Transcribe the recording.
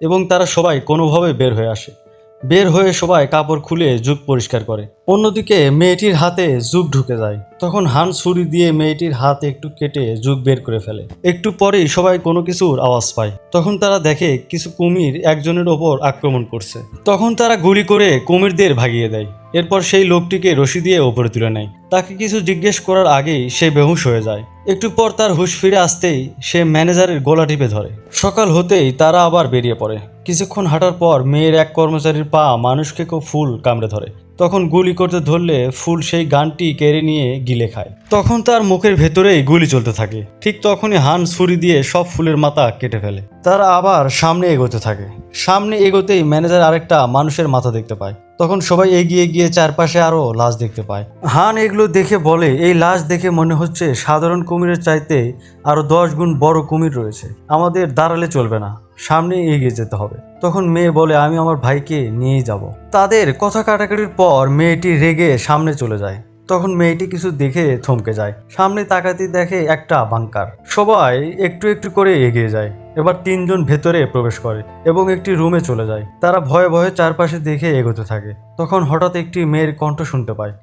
এবং তারা সবাই কোনোভাবে বের হয়ে আসে। বের হয়ে সবাই কাপড় খুলে জুক পরিষ্কার করে। অন্যদিকে মেয়েটির হাতে জুক ঢুকে যায়। তখন হান ছুরি দিয়ে মেয়েটির হাত একটু কেটে জুক বের করে ফেলে। একটু পরেই সবাই কোনো কিছুর আওয়াজ পায়। তখন তারা দেখে কিছু কুমির একজনের ওপর আক্রমণ করছে। তখন তারা গুলি করে কুমিরদের ভাগিয়ে দেয়। এরপর সেই লোকটিকে রশি দিয়ে ওপরে তুলে নেয়। তাকে কিছু জিজ্ঞেস করার আগেই সে বেহুশ হয়ে যায়। একটু পর তার হুঁশ ফিরে আসতেই সে ম্যানেজারের গলা টিপে ধরে। সকাল হতেই তারা আবার বেরিয়ে পড়ে। কিছুক্ষণ হাঁটার পর মেয়ের এক কর্মচারীর পা মানুষকে কেউ ফুল কামড়ে ধরে। তখন গুলি করতে ধরলে ফুল সেই গানটি কেড়ে নিয়ে গিলে খায়। তখন তার মুখের ভেতরেই গুলি চলতে থাকে। ঠিক তখনই হান ছুরি দিয়ে সব ফুলের মাথা কেটে ফেলে। তারা আবার সামনে এগোতে থাকে। সামনে এগোতেই ম্যানেজার আরেকটা মানুষের মাথা দেখতে পায়। তখন সবাই এগিয়ে গিয়ে চারপাশে আরো লাশ দেখতে পায়। হান এগুলো দেখে বলে, এই লাশ দেখে মনে হচ্ছে সাধারণ কুমিরের চাইতে আরো 10 গুণ বড় কুমির রয়েছে। আমাদের দাঁড়ালে চলবে না, সামনে এগিয়ে যেতে হবে। তখন মেয়ে বলে, আমি আমার ভাইকে নিয়েই যাব। তাদের কথা কাটাকাটির পর মেয়েটি রেগে সামনে চলে যায়। তখন মেয়েটি কিছু দেখে থমকে যায়। সামনে তাকাতে দেখে একটা বাংকার। সবাই একটু একটু করে এগিয়ে যায়। এবার 3 জন ভেতরে প্রবেশ করে এবং একটি রুমে চলে যায়। তারা ভয়ে ভয়ে চারপাশে দেখে এগোতে থাকে। তখন হঠাৎ একটি মেয়ের কণ্ঠ শুনতে পায়।